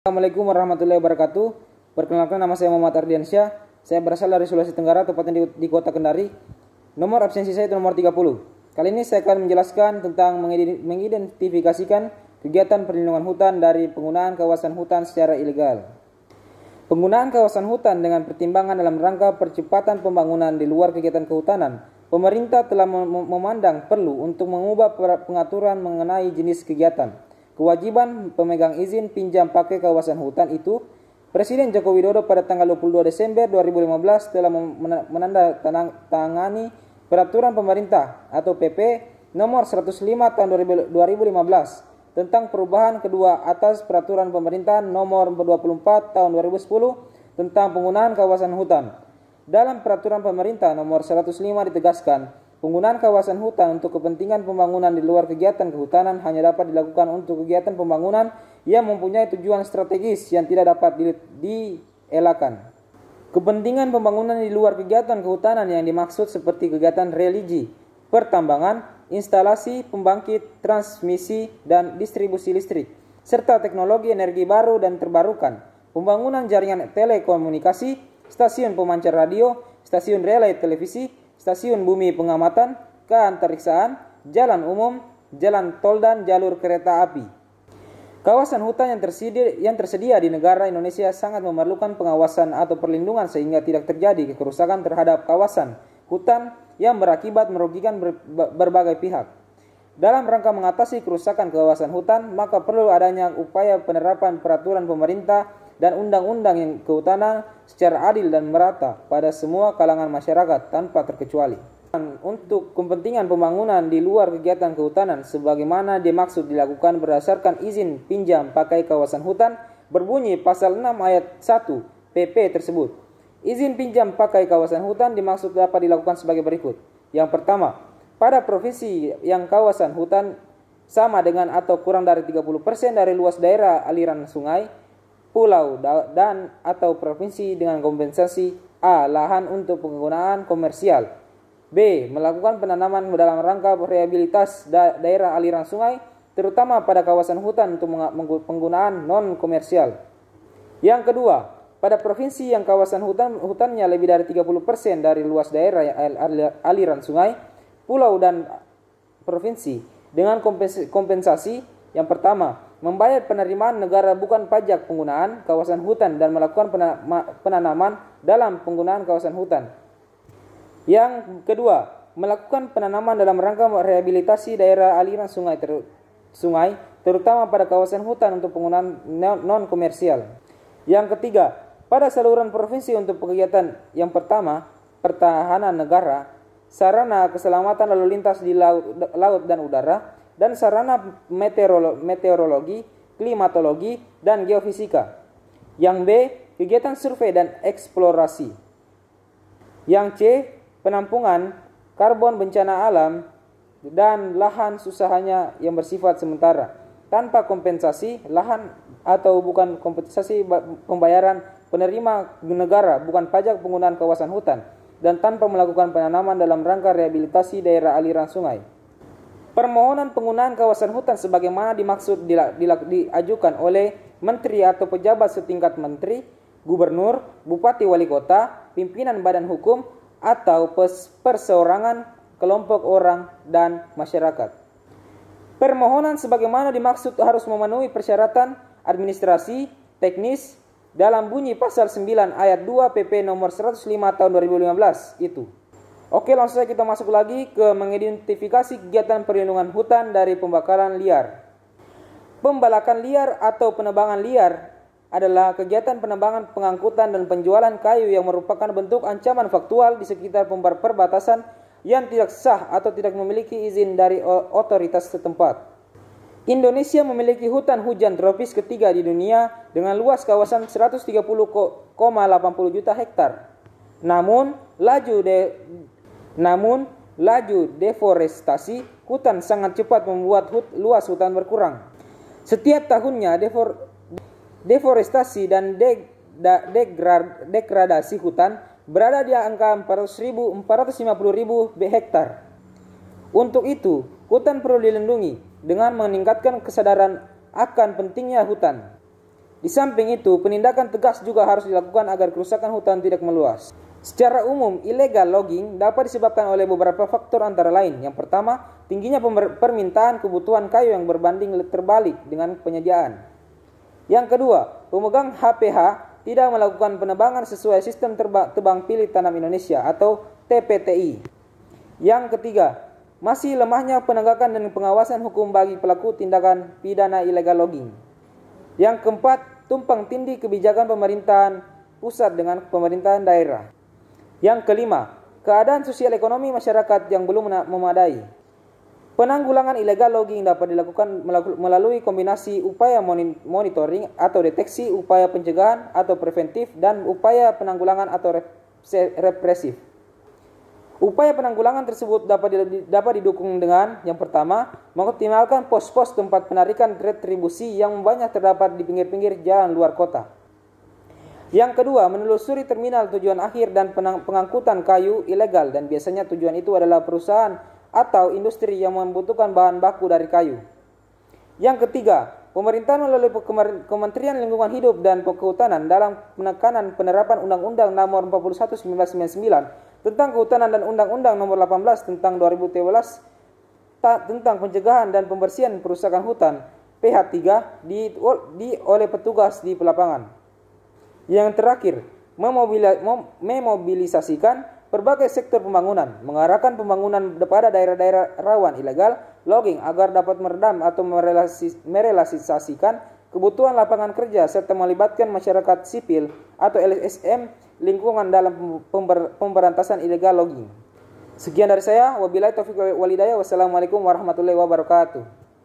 Assalamualaikum warahmatullahi wabarakatuh. Perkenalkan, nama saya Muhammad Ardiansyah. Saya berasal dari Sulawesi Tenggara, tepatnya di Kota Kendari. Nomor absensi saya itu nomor 30. Kali ini saya akan menjelaskan tentang mengidentifikasikan kegiatan perlindungan hutan dari penggunaan kawasan hutan secara ilegal. Penggunaan kawasan hutan dengan pertimbangan dalam rangka percepatan pembangunan di luar kegiatan kehutanan. Pemerintah telah memandang perlu untuk mengubah pengaturan mengenai jenis kegiatan. Kewajiban pemegang izin pinjam pakai kawasan hutan itu, Presiden Joko Widodo pada tanggal 22 Desember 2015 telah menandatangani Peraturan Pemerintah atau PP nomor 105 tahun 2015 tentang perubahan kedua atas Peraturan Pemerintah nomor 24 tahun 2010 tentang penggunaan kawasan hutan. Dalam Peraturan Pemerintah nomor 105 ditegaskan, penggunaan kawasan hutan untuk kepentingan pembangunan di luar kegiatan kehutanan hanya dapat dilakukan untuk kegiatan pembangunan yang mempunyai tujuan strategis yang tidak dapat dielakkan. Kepentingan pembangunan di luar kegiatan kehutanan yang dimaksud seperti kegiatan religi, pertambangan, instalasi pembangkit, transmisi, dan distribusi listrik, serta teknologi energi baru dan terbarukan, pembangunan jaringan telekomunikasi, stasiun pemancar radio, stasiun relay televisi, stasiun bumi pengamatan, keantariksaan, jalan umum, jalan tol dan jalur kereta api. Kawasan hutan yang tersedia di negara Indonesia sangat memerlukan pengawasan atau perlindungan sehingga tidak terjadi kerusakan terhadap kawasan hutan yang berakibat merugikan berbagai pihak. Dalam rangka mengatasi kerusakan kawasan hutan, maka perlu adanya upaya penerapan peraturan pemerintah dan undang-undang yang kehutanan secara adil dan merata pada semua kalangan masyarakat tanpa terkecuali. Untuk kepentingan pembangunan di luar kegiatan kehutanan sebagaimana dimaksud dilakukan berdasarkan izin pinjam pakai kawasan hutan berbunyi pasal 6 ayat 1 PP tersebut. Izin pinjam pakai kawasan hutan dimaksud dapat dilakukan sebagai berikut. Yang pertama, pada provinsi yang kawasan hutan sama dengan atau kurang dari 30% dari luas daerah aliran sungai, pulau dan atau provinsi dengan kompensasi A. Lahan untuk penggunaan komersial, B. Melakukan penanaman dalam rangka rehabilitas daerah aliran sungai terutama pada kawasan hutan untuk penggunaan non-komersial. Yang kedua, pada provinsi yang kawasan hutannya lebih dari 30% dari luas daerah aliran sungai, pulau dan provinsi dengan kompensasi. Yang pertama, membayar penerimaan negara bukan pajak penggunaan kawasan hutan dan melakukan penanaman dalam penggunaan kawasan hutan. Yang kedua, melakukan penanaman dalam rangka rehabilitasi daerah aliran sungai terutama pada kawasan hutan untuk penggunaan non-komersial. Yang ketiga, pada saluran provinsi untuk kegiatan yang pertama, pertahanan negara, sarana keselamatan lalu lintas di laut dan udara, dan sarana meteorologi, klimatologi, dan geofisika. Yang B, kegiatan survei dan eksplorasi. Yang C, penampungan karbon bencana alam dan lahan usahanya yang bersifat sementara tanpa kompensasi lahan atau bukan kompensasi pembayaran penerima negara bukan pajak penggunaan kawasan hutan dan tanpa melakukan penanaman dalam rangka rehabilitasi daerah aliran sungai. Permohonan penggunaan kawasan hutan sebagaimana dimaksud diajukan oleh menteri atau pejabat setingkat menteri, gubernur, bupati, wali kota, pimpinan badan hukum, atau perseorangan, kelompok orang, dan masyarakat. Permohonan sebagaimana dimaksud harus memenuhi persyaratan administrasi, teknis, dalam bunyi pasal 9 ayat 2 PP nomor 105 tahun 2015 itu. Oke, langsung saja kita masuk lagi ke mengidentifikasi kegiatan perlindungan hutan dari pembakaran liar. Pembalakan liar atau penebangan liar adalah kegiatan penebangan, pengangkutan, dan penjualan kayu yang merupakan bentuk ancaman faktual di sekitar perbatasan yang tidak sah atau tidak memiliki izin dari otoritas setempat. Indonesia memiliki hutan hujan tropis ketiga di dunia dengan luas kawasan 130,80 juta hektar. Namun, laju deforestasi hutan sangat cepat membuat luas hutan berkurang. Setiap tahunnya deforestasi dan degradasi hutan berada di angka 450.000 hektar. Untuk itu, hutan perlu dilindungi dengan meningkatkan kesadaran akan pentingnya hutan. Di samping itu, penindakan tegas juga harus dilakukan agar kerusakan hutan tidak meluas. Secara umum, illegal logging dapat disebabkan oleh beberapa faktor antara lain. Yang pertama, tingginya permintaan kebutuhan kayu yang berbanding terbalik dengan penyediaan. Yang kedua, pemegang HPH tidak melakukan penebangan sesuai sistem tebang pilih tanam Indonesia atau TPTI. Yang ketiga, masih lemahnya penegakan dan pengawasan hukum bagi pelaku tindakan pidana illegal logging. Yang keempat, tumpang tindih kebijakan pemerintahan pusat dengan pemerintahan daerah. Yang kelima, keadaan sosial ekonomi masyarakat yang belum memadai. Penanggulangan illegal logging dapat dilakukan melalui kombinasi upaya monitoring atau deteksi, upaya pencegahan atau preventif, dan upaya penanggulangan atau represif. Upaya penanggulangan tersebut dapat didukung dengan yang pertama, mengoptimalkan pos-pos tempat penarikan retribusi yang banyak terdapat di pinggir-pinggir jalan luar kota. Yang kedua, menelusuri terminal tujuan akhir dan pengangkutan kayu ilegal, dan biasanya tujuan itu adalah perusahaan atau industri yang membutuhkan bahan baku dari kayu. Yang ketiga, pemerintahan melalui Kementerian Lingkungan Hidup dan Kehutanan dalam penekanan penerapan Undang-Undang Nomor 41 1999 tentang Kehutanan dan Undang-Undang Nomor 18 tentang 2013 tentang pencegahan dan pembersihan perusakan hutan PH3 oleh petugas di lapangan. Yang terakhir, memobilisasikan berbagai sektor pembangunan, mengarahkan pembangunan pada daerah-daerah rawan illegal logging agar dapat meredam atau merealisasikan kebutuhan lapangan kerja serta melibatkan masyarakat sipil atau LSM lingkungan dalam pemberantasan illegal logging. Sekian dari saya, wabillahi taufiq wal hidayah, wassalamualaikum warahmatullahi wabarakatuh.